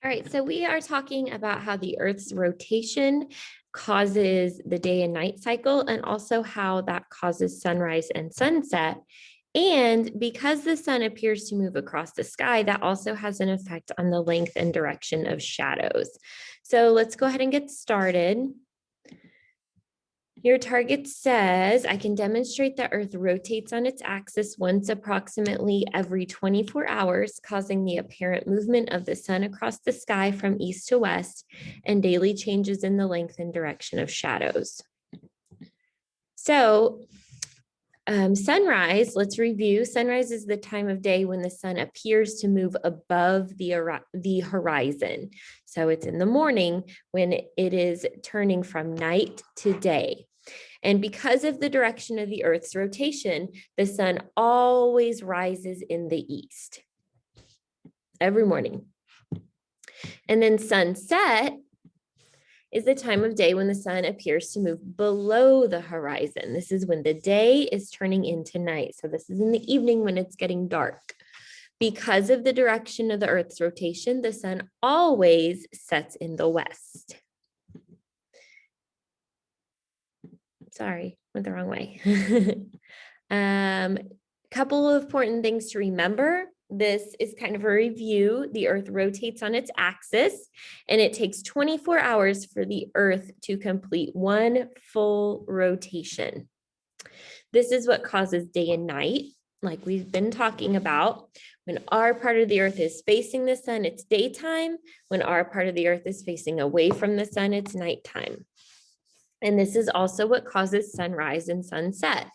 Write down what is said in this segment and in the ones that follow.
All right, so we are talking about how the Earth's rotation causes the day and night cycle, and also how that causes sunrise and sunset. And because the sun appears to move across the sky, that also has an effect on the length and direction of shadows. So let's go ahead and get started. Your target says, I can demonstrate that Earth rotates on its axis once approximately every 24 hours, causing the apparent movement of the sun across the sky from east to west and daily changes in the length and direction of shadows. So sunrise, let's review. Sunrise is the time of day when the sun appears to move above the horizon. So it's in the morning when it is turning from night to day. And because of the direction of the Earth's rotation, the sun always rises in the east every morning. And then sunset is the time of day when the sun appears to move below the horizon. This is when the day is turning into night. So this is in the evening when it's getting dark. Because of the direction of the Earth's rotation, the sun always sets in the west. Sorry, went the wrong way. Couple of important things to remember. This is kind of a review. The Earth rotates on its axis, and it takes 24 hours for the Earth to complete one full rotation. This is what causes day and night, like we've been talking about. When our part of the Earth is facing the sun, it's daytime. When our part of the Earth is facing away from the sun, it's nighttime. And this is also what causes sunrise and sunset.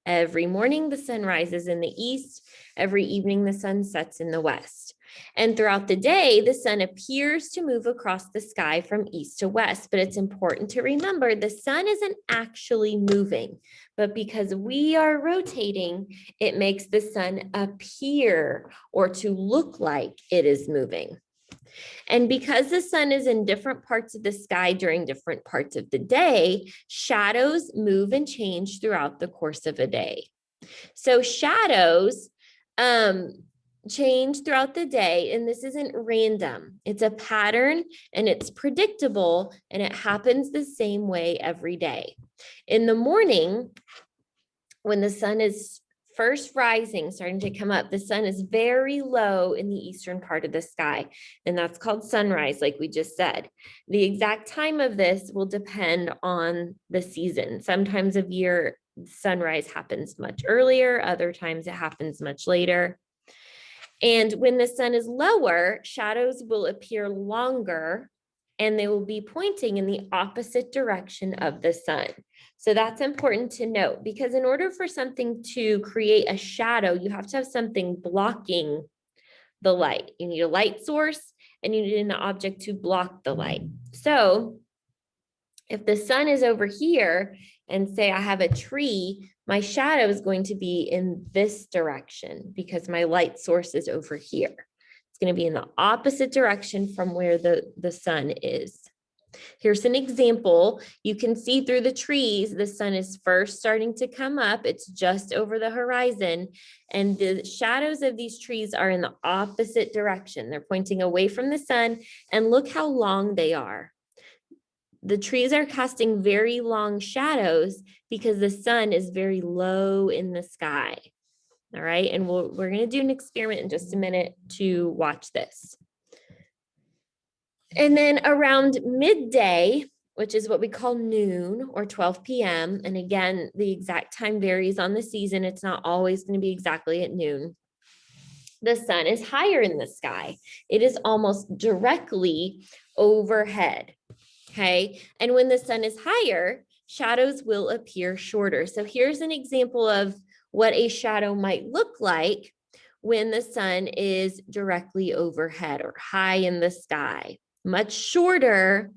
Every morning, the sun rises in the east. Every evening, the sun sets in the west. And throughout the day, the sun appears to move across the sky from east to west. But it's important to remember the sun isn't actually moving. But because we are rotating, it makes the sun appear or to look like it is moving. And because the sun is in different parts of the sky during different parts of the day, shadows move and change throughout the course of a day. So shadows change throughout the day, and this isn't random. It's a pattern, and it's predictable, and it happens the same way every day. In the morning, when the sun is first rising, starting to come up, the sun is very low in the eastern part of the sky, and that's called sunrise, like we just said. The exact time of this will depend on the season. Sometimes of year, sunrise happens much earlier, other times it happens much later. And when the sun is lower, shadows will appear longer, and they will be pointing in the opposite direction of the sun. So that's important to note, because in order for something to create a shadow, you have to have something blocking the light. You need a light source, and you need an object to block the light. So if the sun is over here and say I have a tree, my shadow is going to be in this direction because my light source is over here. It's going to be in the opposite direction from where the sun is. Here's an example. You can see through the trees, the sun is first starting to come up. It's just over the horizon. And the shadows of these trees are in the opposite direction. They're pointing away from the sun. And look how long they are. The trees are casting very long shadows because the sun is very low in the sky. All right. And we're going to do an experiment in just a minute to watch this. And then around midday, which is what we call noon or 12 p.m. And again, the exact time varies on the season. It's not always going to be exactly at noon. The sun is higher in the sky. It is almost directly overhead. Okay. And when the sun is higher, shadows will appear shorter. So here's an example of what a shadow might look like when the sun is directly overhead or high in the sky. Much shorter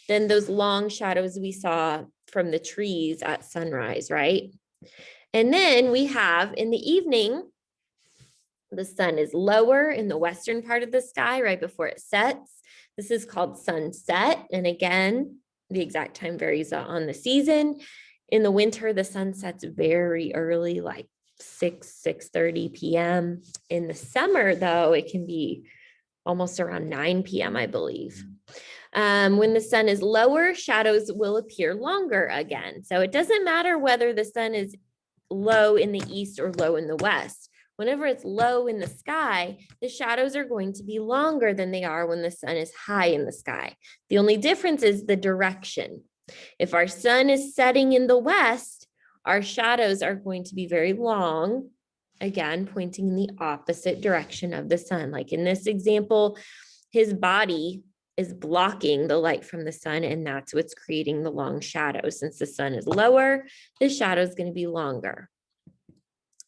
than those long shadows we saw from the trees at sunrise, right? And then we have in the evening, the sun is lower in the western part of the sky right before it sets. This is called sunset. And again, the exact time varies on the season. In the winter, the sun sets very early, like 6:30 p.m. In the summer, though, it can be almost around 9 p.m., I believe. When the sun is lower, shadows will appear longer again. So it doesn't matter whether the sun is low in the east or low in the west. Whenever it's low in the sky, the shadows are going to be longer than they are when the sun is high in the sky. The only difference is the direction. If our sun is setting in the west, our shadows are going to be very long, again, pointing in the opposite direction of the sun. Like in this example, his body is blocking the light from the sun, and that's what's creating the long shadow. Since the sun is lower, the shadow is going to be longer.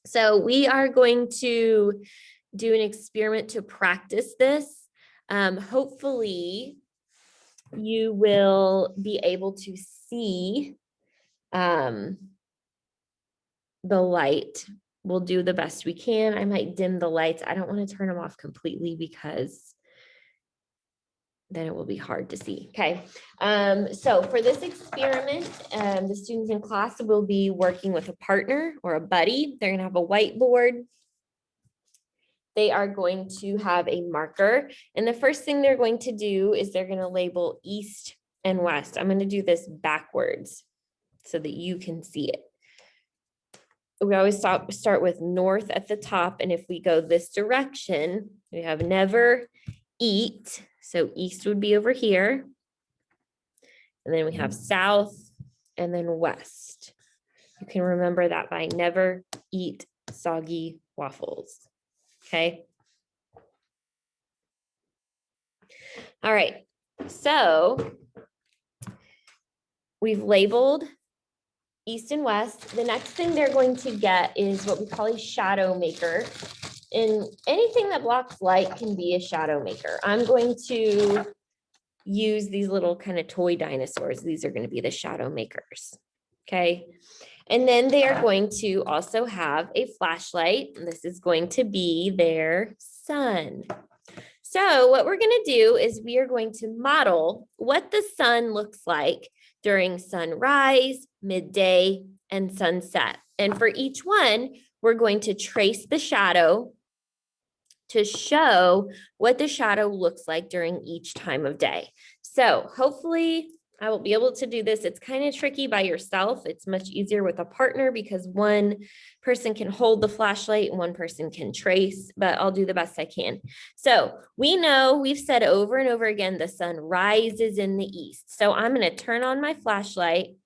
So we are going to do an experiment to practice this. Hopefully, you will be able to see the light. We'll do the best we can. I might dim the lights. I don't want to turn them off completely because then it will be hard to see. Okay. So for this experiment, the students in class will be working with a partner or a buddy. They're going to have a whiteboard. They are going to have a marker. And the first thing they're going to do is they're going to label east and west. I'm going to do this backwards so that you can see it. We always start with north at the top. And if we go this direction, we have never eat. So east would be over here. And then we have south and then west. You can remember that by never eat soggy waffles. Okay. All right. So we've labeled east and west. The next thing they're going to get is what we call a shadow maker. And anything that blocks light can be a shadow maker. I'm going to use these little kind of toy dinosaurs. These are going to be the shadow makers. Okay. And then they are going to also have a flashlight. This is going to be their sun. So what we're going to do is we are going to model what the sun looks like during sunrise, midday, and sunset. And for each one, we're going to trace the shadow to show what the shadow looks like during each time of day. So hopefully I will be able to do this. It's kind of tricky by yourself. It's much easier with a partner because one person can hold the flashlight and one person can trace, but I'll do the best I can. So we know we've said over and over again, the sun rises in the east. So I'm going to turn on my flashlight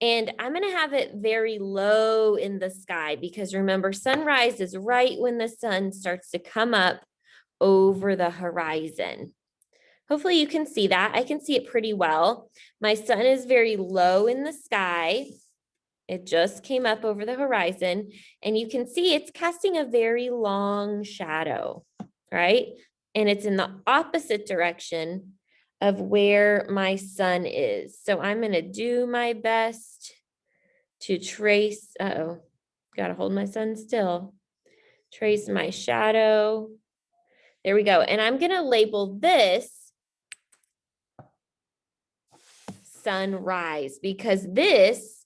and I'm going to have it very low in the sky because remember, sunrise is right when the sun starts to come up over the horizon. Hopefully you can see that. I can see it pretty well. My sun is very low in the sky. It just came up over the horizon and you can see it's casting a very long shadow, right? And it's in the opposite direction of where my sun is. So I'm going to do my best to trace, got to hold my sun still, trace my shadow. There we go. And I'm going to label this sunrise because this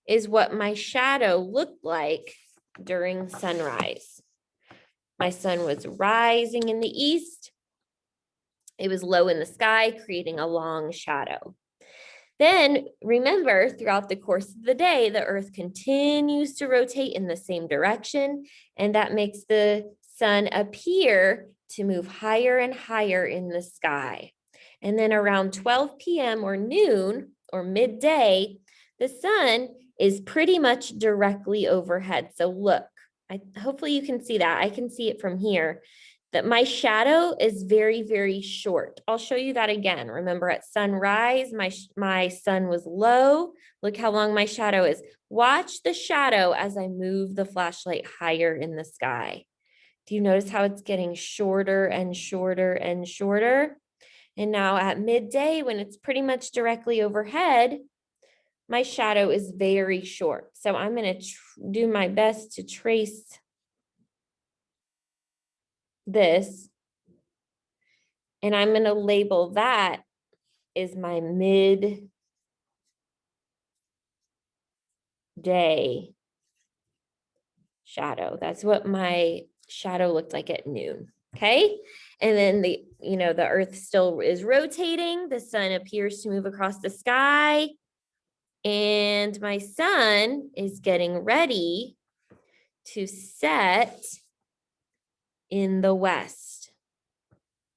is what my shadow looked like during sunrise. My sun was rising in the east. It was low in the sky, creating a long shadow. Then remember, throughout the course of the day, the earth continues to rotate in the same direction, and that makes the sun appear to move higher and higher in the sky. And then around 12 p.m. or noon or midday, the sun is pretty much directly overhead. So look, hopefully you can see that. I can see it from here, that my shadow is very, very short. I'll show you that again. Remember at sunrise, my sun was low. Look how long my shadow is. Watch the shadow as I move the flashlight higher in the sky. Do you notice how it's getting shorter and shorter and shorter? And now at midday, when it's pretty much directly overhead, my shadow is very short. So I'm going to do my best to trace this. And I'm going to label that as my midday shadow. That's what my shadow looked like at noon. Okay. And then the earth still is rotating. The sun appears to move across the sky. And my sun is getting ready to set in the west.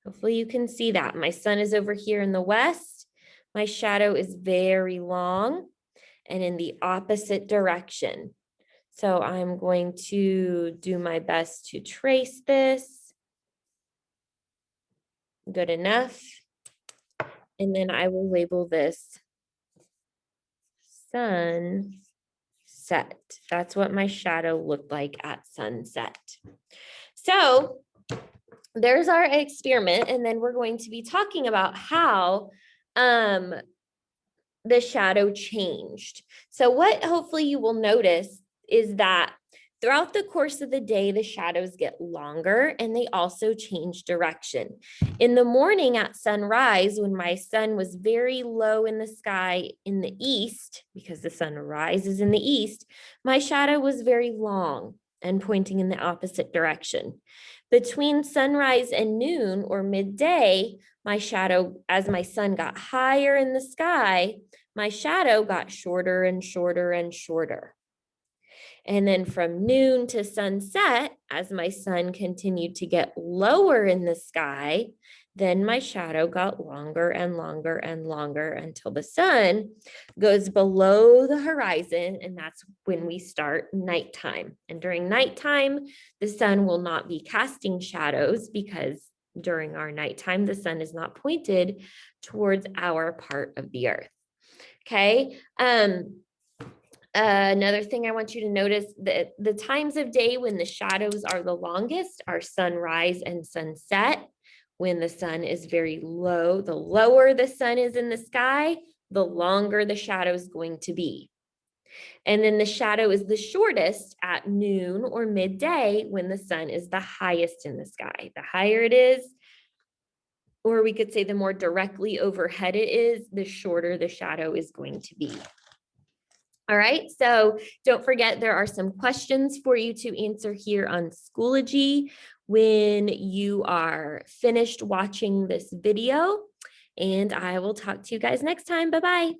Hopefully you can see that. My sun is over here in the west. My shadow is very long and in the opposite direction. So I'm going to do my best to trace this. Good enough. And then I will label this sunset. That's what my shadow looked like at sunset. So there's our experiment. And then we're going to be talking about how the shadow changed. So what hopefully you will notice is that throughout the course of the day, the shadows get longer and they also change direction. In the morning at sunrise, when my sun was very low in the sky in the east, because the sun rises in the east, my shadow was very long and pointing in the opposite direction. Between sunrise and noon or midday, my shadow, as my sun got higher in the sky, my shadow got shorter and shorter and shorter. And then from noon to sunset, as my sun continued to get lower in the sky, then my shadow got longer and longer and longer until the sun goes below the horizon. And that's when we start nighttime. And during nighttime, the sun will not be casting shadows because during our nighttime, the sun is not pointed towards our part of the earth. Okay. Another thing I want you to notice that the times of day when the shadows are the longest are sunrise and sunset. When the sun is very low, the lower the sun is in the sky, the longer the shadow is going to be. And then the shadow is the shortest at noon or midday when the sun is the highest in the sky. The higher it is, or we could say the more directly overhead it is, the shorter the shadow is going to be. All right, so don't forget there are some questions for you to answer here on Schoology when you are finished watching this video, and I will talk to you guys next time. Bye-bye.